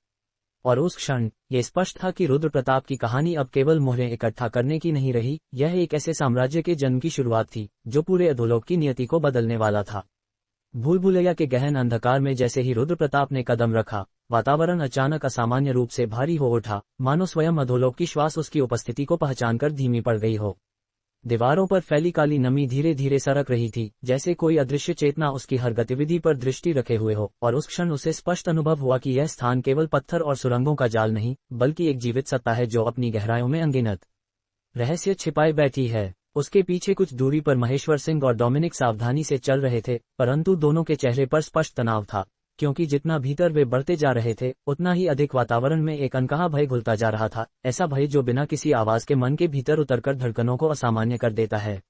S1: और उस क्षण ये स्पष्ट था कि रुद्र प्रताप की कहानी अब केवल मोहरें इकट्ठा करने की नहीं रही, यह एक ऐसे साम्राज्य के जन्म की शुरुआत थी जो पूरे अधोलोक की नियति को बदलने वाला था। भूल भुलैया के गहन अंधकार में जैसे ही रुद्र प्रताप ने कदम रखा, वातावरण अचानक असामान्य रूप से भारी हो उठा, मानो स्वयं अधोलोक की श्वास उसकी उपस्थिति को पहचानकर धीमी पड़ गई हो। दीवारों पर फैली काली नमी धीरे धीरे सरक रही थी, जैसे कोई अदृश्य चेतना उसकी हर गतिविधि पर दृष्टि रखे हुए हो, और उस क्षण उसे स्पष्ट अनुभव हुआ कि यह स्थान केवल पत्थर और सुरंगों का जाल नहीं, बल्कि एक जीवित सत्ता है जो अपनी गहराइयों में अनगिनत रहस्य छिपाए बैठी है। उसके पीछे कुछ दूरी पर महेश्वर सिंह और डोमिनिक सावधानी से चल रहे थे, परंतु दोनों के चेहरे पर स्पष्ट तनाव था, क्योंकि जितना भीतर वे बढ़ते जा रहे थे, उतना ही अधिक वातावरण में एक अनकहा भय घुलता जा रहा था, ऐसा भय जो बिना किसी आवाज के मन के भीतर उतरकर धड़कनों को असामान्य कर देता है।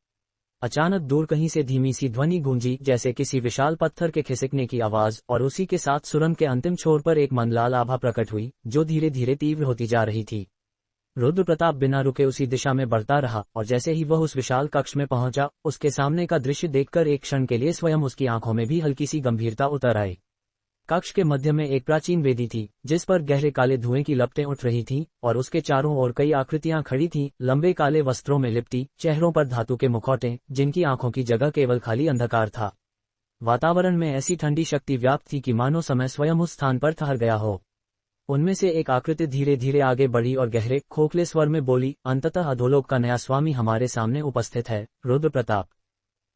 S1: अचानक दूर कहीं से धीमी सी ध्वनि गूंजी, जैसे किसी विशाल पत्थर के खिसकने की आवाज, और उसी के साथ सुरंग के अंतिम छोर पर एक मंदलाल आभा प्रकट हुई, जो धीरे धीरे तीव्र होती जा रही थी। रुद्र प्रताप बिना रुके उसी दिशा में बढ़ता रहा, और जैसे ही वह उस विशाल कक्ष में पहुंचा, उसके सामने का दृश्य देखकर एक क्षण के लिए स्वयं उसकी आंखों में भी हल्की सी गंभीरता उतर आई। कक्ष के मध्य में एक प्राचीन वेदी थी, जिस पर गहरे काले धुएं की लपटें उठ रही थीं, और उसके चारों ओर कई आकृतियां खड़ी थीं, लंबे काले वस्त्रों में लिपटी, चेहरों पर धातु के मुखौटे, जिनकी आंखों की जगह केवल खाली अंधकार था। वातावरण में ऐसी ठंडी शक्ति व्याप्त थी कि मानो समय स्वयं उस स्थान पर ठहर गया हो। उनमें से एक आकृति धीरे धीरे आगे बढ़ी और गहरे खोखले स्वर में बोली, अंततः अधोलोक का नया स्वामी हमारे सामने उपस्थित है, रुद्र प्रताप।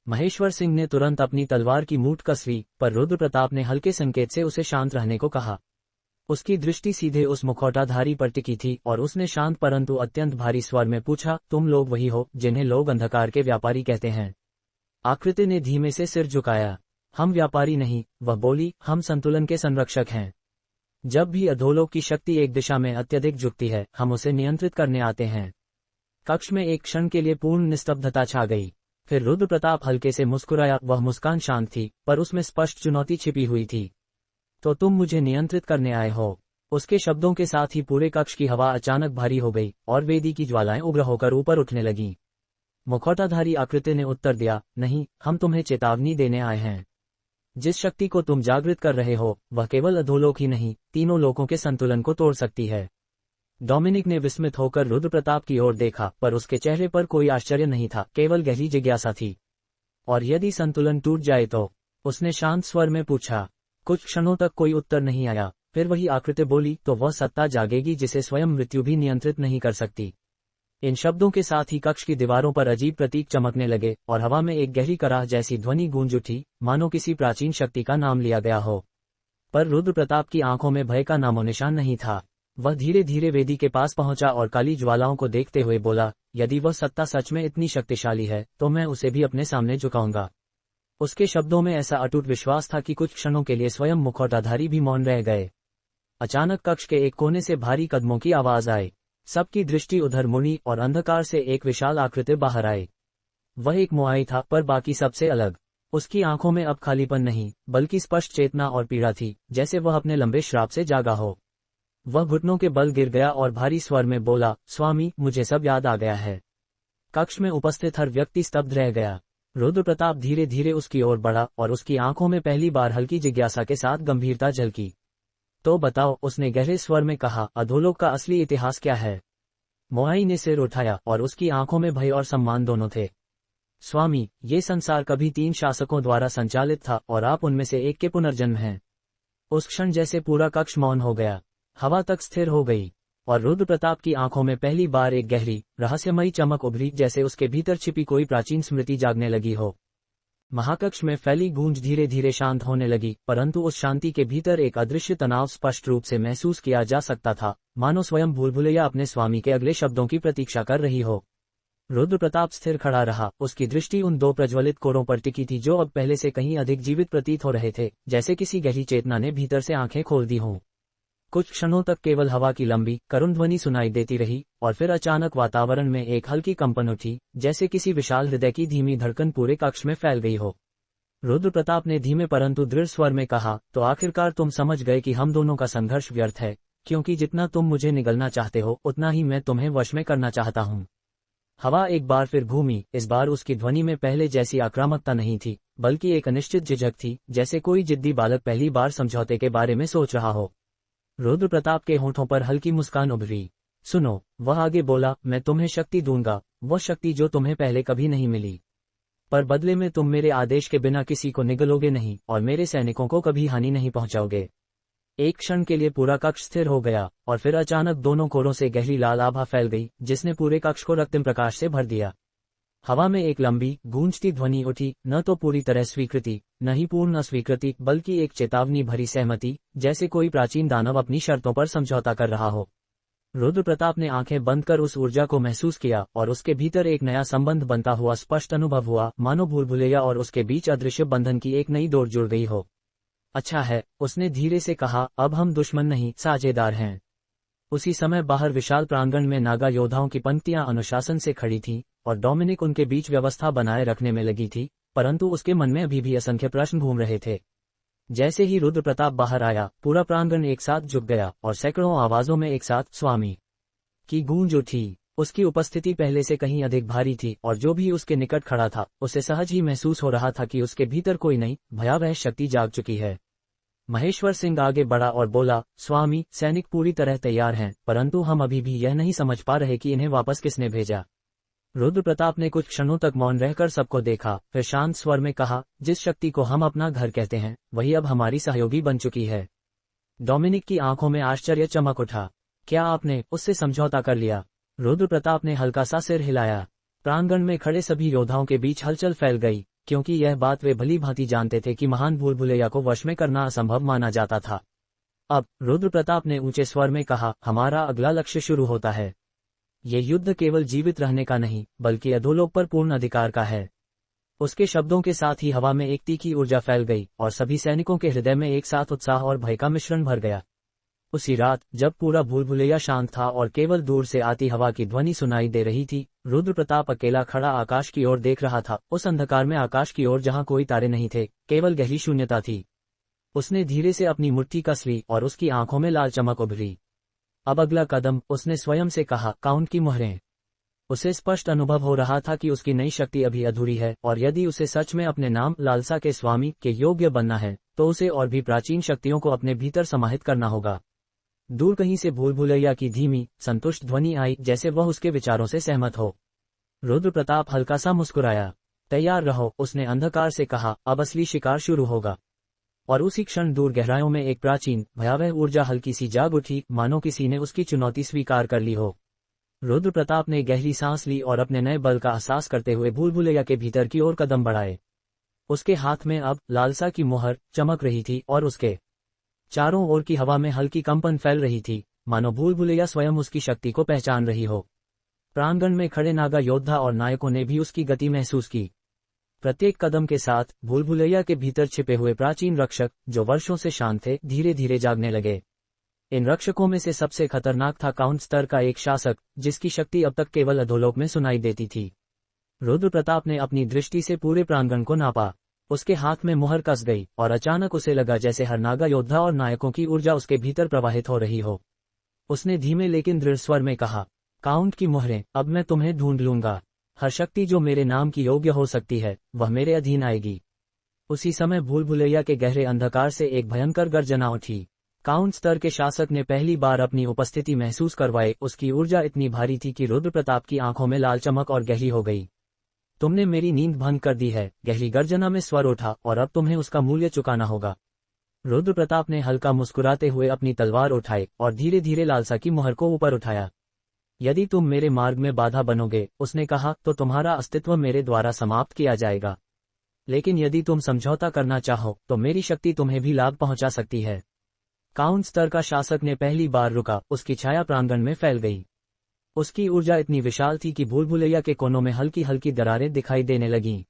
S1: महेश्वर सिंह ने तुरंत अपनी तलवार की मूठ कसवी, पर रुद्र प्रताप ने हल्के संकेत से उसे शांत रहने को कहा। उसकी दृष्टि सीधे उस मुखौटाधारी पर टिकी थी, और उसने शांत परंतु अत्यंत भारी स्वर में पूछा, तुम लोग वही हो जिन्हें लोग अंधकार के व्यापारी कहते हैं? आकृति ने धीमे से सिर झुकाया। हम व्यापारी नहीं, वह बोली, हम संतुलन के संरक्षक हैं। जब भी अधोलोक की शक्ति एक दिशा में अत्यधिक झुकती है, हम उसे नियंत्रित करने आते हैं। कक्ष में एक क्षण के लिए पूर्ण निस्तब्धता छा गई। फिर रुद्र प्रताप हल्के से मुस्कुराया, वह मुस्कान शांत थी, पर उसमें स्पष्ट चुनौती छिपी हुई थी। तो तुम मुझे नियंत्रित करने आए हो? उसके शब्दों के साथ ही पूरे कक्ष की हवा अचानक भारी हो गई, और वेदी की ज्वालाएं उग्र होकर ऊपर उठने लगीं। मुखौटाधारी आकृति ने उत्तर दिया, नहीं, हम तुम्हें चेतावनी देने आए हैं। जिस शक्ति को तुम जागृत कर रहे हो, वह केवल अधोलोक ही नहीं, तीनों लोकों के संतुलन को तोड़ सकती है। डोमिनिक ने विस्मित होकर रुद्र प्रताप की ओर देखा, पर उसके चेहरे पर कोई आश्चर्य नहीं था, केवल गहरी जिज्ञासा थी। और यदि संतुलन टूट जाए तो? उसने शांत स्वर में पूछा। कुछ क्षणों तक कोई उत्तर नहीं आया, फिर वही आकृति बोली, तो वह सत्ता जागेगी जिसे स्वयं मृत्यु भी नियंत्रित नहीं कर सकती। इन शब्दों के साथ ही कक्ष की दीवारों पर अजीब प्रतीक चमकने लगे, और हवा में एक गहरी कराह जैसी ध्वनि गूंज उठी, मानो किसी प्राचीन शक्ति का नाम लिया गया हो। पर रुद्र प्रताप की आंखों में भय का नामोनिशान नहीं था। वह धीरे धीरे वेदी के पास पहुंचा और काली ज्वालाओं को देखते हुए बोला, यदि वह सत्ता सच में इतनी शक्तिशाली है, तो मैं उसे भी अपने सामने झुकाऊंगा। उसके शब्दों में ऐसा अटूट विश्वास था कि कुछ क्षणों के लिए स्वयं मुखौटाधारी भी मौन रह गए। अचानक कक्ष के एक कोने से भारी कदमों की आवाज आई। सबकी दृष्टि उधर मुड़ी, और अंधकार से एक विशाल आकृति बाहर आई। वह एक मोआई था, पर बाकी सबसे अलग। उसकी आंखों में अब खालीपन नहीं, बल्कि स्पष्ट चेतना और पीड़ा थी, जैसे वह अपने लंबे श्राप से जागा हो। वह घुटनों के बल गिर गया और भारी स्वर में बोला, स्वामी, मुझे सब याद आ गया है। कक्ष में उपस्थित हर व्यक्ति स्तब्ध रह गया। रुद्र प्रताप धीरे धीरे उसकी ओर बढ़ा, और उसकी आंखों में पहली बार हल्की जिज्ञासा के साथ गंभीरता झलकी। तो बताओ, उसने गहरे स्वर में कहा, अधोलोक का असली इतिहास क्या है? मोआई ने सिर उठाया, और उसकी आंखों में भय और सम्मान दोनों थे। स्वामी, ये संसार कभी 3 शासकों द्वारा संचालित था, और आप उनमें से एक के पुनर्जन्म हैं। उस क्षण जैसे पूरा कक्ष मौन हो गया, हवा तक स्थिर हो गई, और रुद्र प्रताप की आंखों में पहली बार एक गहरी, रहस्यमयी चमक उभरी, जैसे उसके भीतर छिपी कोई प्राचीन स्मृति जागने लगी हो। महाकक्ष में फैली गूंज धीरे धीरे शांत होने लगी, परंतु उस शांति के भीतर एक अदृश्य तनाव स्पष्ट रूप से महसूस किया जा सकता था, मानो स्वयं भूल भुलैया अपने स्वामी के अगले शब्दों की प्रतीक्षा कर रही हो। रुद्र प्रताप स्थिर खड़ा रहा, उसकी दृष्टि उन दो प्रज्वलित कोरों पर टिकी थी जो अब पहले से कहीं अधिक जीवित प्रतीत हो रहे थे, जैसे किसी गहरी चेतना ने भीतर से आंखें खोल दी हों। कुछ क्षणों तक केवल हवा की लंबी करुण ध्वनि सुनाई देती रही, और फिर अचानक वातावरण में एक हल्की कंपन उठी, जैसे किसी विशाल हृदय की धीमी धड़कन पूरे कक्ष में फैल गई हो। रुद्र प्रताप ने धीमे परंतु दृढ़ स्वर में कहा, तो आखिरकार तुम समझ गए कि हम दोनों का संघर्ष व्यर्थ है, क्योंकि जितना तुम मुझे निगलना चाहते हो उतना ही मैं तुम्हें वश में करना चाहता हूँ। हवा एक बार फिर घूमी, इस बार उसकी ध्वनि में पहले जैसी आक्रामकता नहीं थी, बल्कि एक अनिश्चित झिझक थी, जैसे कोई जिद्दी बालक पहली बार समझौते के बारे में सोच रहा हो। रुद्र प्रताप के होठों पर हल्की मुस्कान उभरी। सुनो, वह आगे बोला, मैं तुम्हें शक्ति दूंगा, वह शक्ति जो तुम्हें पहले कभी नहीं मिली। पर बदले में तुम मेरे आदेश के बिना किसी को निगलोगे नहीं और मेरे सैनिकों को कभी हानि नहीं पहुंचाओगे। एक क्षण के लिए पूरा कक्ष स्थिर हो गया, और फिर अचानक दोनों कोरों से गहरी लाल आभा फैल गई, जिसने पूरे कक्ष को रक्तिम प्रकाश से भर दिया। हवा में एक लंबी गूंजती ध्वनि उठी, न तो पूरी तरह स्वीकृति, न ही पूर्ण अस्वीकृति, बल्कि एक चेतावनी भरी सहमति, जैसे कोई प्राचीन दानव अपनी शर्तों पर समझौता कर रहा हो। रुद्र प्रताप ने आंखें बंद कर उस ऊर्जा को महसूस किया, और उसके भीतर एक नया संबंध बनता हुआ स्पष्ट अनुभव हुआ, मानो भूलभुलैया और उसके बीच अदृश्य बंधन की एक नई डोर जुड़ गई हो। अच्छा है, उसने धीरे से कहा, अब हम दुश्मन नहीं साझेदार हैं। उसी समय बाहर विशाल प्रांगण में नागा योद्धाओं की पंक्तियां अनुशासन से खड़ी थीं, और डोमिनिक उनके बीच व्यवस्था बनाए रखने में लगी थी, परंतु उसके मन में अभी भी असंख्य प्रश्न घूम रहे थे। जैसे ही रुद्र प्रताप बाहर आया, पूरा प्रांगण एक साथ झुक गया, और सैकड़ों आवाजों में एक साथ स्वामी की गूंज उठी। उसकी उपस्थिति पहले से कहीं अधिक भारी थी, और जो भी उसके निकट खड़ा था उसे सहज ही महसूस हो रहा था कि उसके भीतर कोई नई भयावह शक्ति जाग चुकी है। महेश्वर सिंह आगे बढ़ा और बोला, स्वामी, सैनिक पूरी तरह तैयार हैं, परंतु हम अभी भी यह नहीं समझ पा रहे कि इन्हें वापस किसने भेजा। रुद्र प्रताप ने कुछ क्षणों तक मौन रहकर सबको देखा, फिर शांत स्वर में कहा, जिस शक्ति को हम अपना घर कहते हैं वही अब हमारी सहयोगी बन चुकी है। डोमिनिक की आंखों में आश्चर्य चमक उठा। क्या आपने उससे समझौता कर लिया? रुद्र प्रताप ने हल्का सा सिर हिलाया। प्रांगण में खड़े सभी योद्धाओं के बीच हलचल फैल गई, क्योंकि यह बात वे भली भांति जानते थे कि महान भूलभुलैया को वश में करना असंभव माना जाता था। अब रुद्र प्रताप ने ऊंचे स्वर में कहा, हमारा अगला लक्ष्य शुरू होता है। ये युद्ध केवल जीवित रहने का नहीं, बल्कि अधोलोक पर पूर्ण अधिकार का है। उसके शब्दों के साथ ही हवा में एक तीखी ऊर्जा फैल गई, और सभी सैनिकों के हृदय में एक साथ उत्साह और भय का मिश्रण भर गया। उसी रात, जब पूरा भूलभुलैया शांत था और केवल दूर से आती हवा की ध्वनि सुनाई दे रही थी, रुद्र प्रताप अकेला खड़ा आकाश की ओर देख रहा था, उस अंधकार में आकाश की ओर जहां कोई तारे नहीं थे, केवल गहरी शून्यता थी। उसने धीरे से अपनी मुट्ठी कस ली और उसकी आंखों में लाल चमक उभरी। अब अगला कदम, उसने स्वयं से कहा, काउंट की मोहरें। उसे स्पष्ट अनुभव हो रहा था कि उसकी नई शक्ति अभी अधूरी है, और यदि उसे सच में अपने नाम लालसा के स्वामी के योग्य बनना है, तो उसे और भी प्राचीन शक्तियों को अपने भीतर समाहित करना होगा। दूर कहीं से भूलभुलैया की धीमी, संतुष्ट ध्वनि आई, जैसे वह उसके विचारों से सहमत हो। रुद्र प्रताप हल्का सा मुस्कुराया। तैयार रहो, उसने अंधकार से कहा, अब असली शिकार शुरू होगा। और उसी क्षण दूर गहराइयों में एक प्राचीन, भयावह ऊर्जा हल्की सी जाग उठी, मानो किसी ने उसकी चुनौती स्वीकार कर ली हो। रुद्र प्रताप ने गहरी सांस ली और अपने नए बल का एहसास करते हुए भूलभुलैया के भीतर की ओर कदम बढ़ाए। उसके हाथ में अब लालसा की मोहर चमक रही थी, और उसके चारों ओर की हवा में हल्की कंपन फैल रही थी, मानो भूलभुलैया स्वयं उसकी शक्ति को पहचान रही हो। प्रांगण में खड़े नागा योद्धा और नायकों ने भी उसकी गति महसूस की। प्रत्येक कदम के साथ भूलभुलैया के भीतर छिपे हुए प्राचीन रक्षक, जो वर्षों से शांत थे, धीरे धीरे जागने लगे। इन रक्षकों में से सबसे खतरनाक था काउंट स्तर का एक शासक, जिसकी शक्ति अब तक केवल अधोलोक में सुनाई देती थी। रुद्र प्रताप ने अपनी दृष्टि से पूरे प्रांगण को नापा। उसके हाथ में मुहर कस गई, और अचानक उसे लगा जैसे हर नागा योद्धा और नायकों की ऊर्जा उसके भीतर प्रवाहित हो रही हो। उसने धीमे लेकिन दृढ़ स्वर में कहा, काउंट की मोहरें, अब मैं तुम्हें ढूंढ लूंगा। हर शक्ति जो मेरे नाम की योग्य हो सकती है, वह मेरे अधीन आएगी। उसी समय भूलभुलैया के गहरे अंधकार से एक भयंकर गर्जना उठी। काउंट स्तर के शासक ने पहली बार अपनी उपस्थिति महसूस करवाए। उसकी ऊर्जा इतनी भारी थी कि रुद्र प्रताप की आंखों में लाल चमक और गहरी हो गई। तुमने मेरी नींद भंग कर दी है, गहरी गर्जना में स्वर उठा, और अब तुम्हें उसका मूल्य चुकाना होगा। रुद्र प्रताप ने हल्का मुस्कुराते हुए अपनी तलवार उठाई और धीरे धीरे लालसा की मोहर को ऊपर उठाया। यदि तुम मेरे मार्ग में बाधा बनोगे, उसने कहा, तो तुम्हारा अस्तित्व मेरे द्वारा समाप्त किया जाएगा। लेकिन यदि तुम समझौता करना चाहो, तो मेरी शक्ति तुम्हें भी लाभ पहुंचा सकती है। काउंट स्तर का शासक ने पहली बार रुका, उसकी छाया प्रांगण में फैल गई। उसकी ऊर्जा इतनी विशाल थी कि भूल भुलैया के कोनों में हल्की हल्की दरारें दिखाई देने लगीं।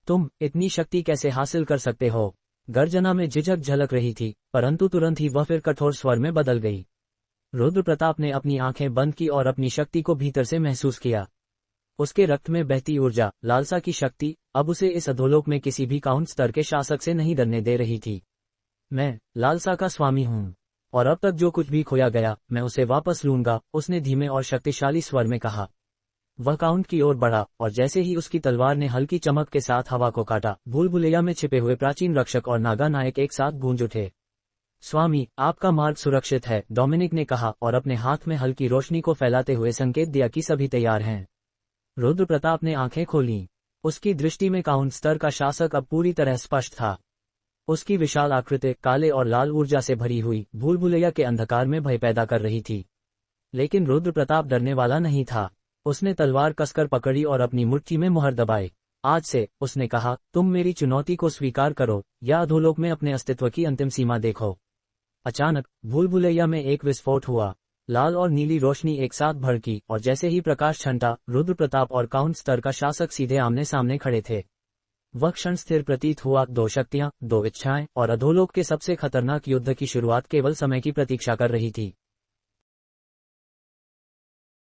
S1: तुम इतनी शक्ति कैसे हासिल कर सकते हो? गर्जना में झिझक झलक रही थी, परंतु तुरंत ही वह फिर कठोर स्वर में बदल गई। रुद्र प्रताप ने अपनी आंखें बंद की और अपनी शक्ति को भीतर से महसूस किया। उसके रक्त में बहती ऊर्जा, लालसा की शक्ति, अब उसे इस अधोलोक में किसी भी काउंट स्तर के शासक से नहीं डरने दे रही थी। मैं लालसा का स्वामी हूँ, और अब तक जो कुछ भी खोया गया मैं उसे वापस लूंगा, उसने धीमे और शक्तिशाली स्वर में कहा। वह काउंट की ओर बढ़ा, और जैसे ही उसकी तलवार ने हल्की चमक के साथ हवा को काटा, भूल भुलैया में छिपे हुए प्राचीन रक्षक और नागा नायक एक साथ गूंज उठे। स्वामी, आपका मार्ग सुरक्षित है, डोमिनिक ने कहा और अपने हाथ में हल्की रोशनी को फैलाते हुए संकेत दिया कि सभी तैयार हैं। रुद्र प्रताप ने आंखें खोलीं। उसकी दृष्टि में काउंट स्तर का शासक अब पूरी तरह स्पष्ट था। उसकी विशाल आकृति काले और लाल ऊर्जा से भरी हुई भूल भुलैया के अंधकार में भय पैदा कर रही थी। लेकिन रुद्र प्रताप डरने वाला नहीं था। उसने तलवार कसकर पकड़ी और अपनी मुट्ठी में मुहर दबाई। आज से, उसने कहा, तुम मेरी चुनौती को स्वीकार करो या अधोलोक में अपने अस्तित्व की अंतिम सीमा देखो। अचानक भूल भुलैया में एक विस्फोट हुआ। लाल और नीली रोशनी एक साथ भड़की, और जैसे ही प्रकाश छंटा, रुद्र प्रताप और काउंट स्तर का शासक सीधे आमने सामने खड़े थे। वह क्षण स्थिर प्रतीत हुआ। दो शक्तियां, दो इच्छाएं, और अधोलोक के सबसे खतरनाक युद्ध की शुरुआत केवल समय की प्रतीक्षा कर रही थी।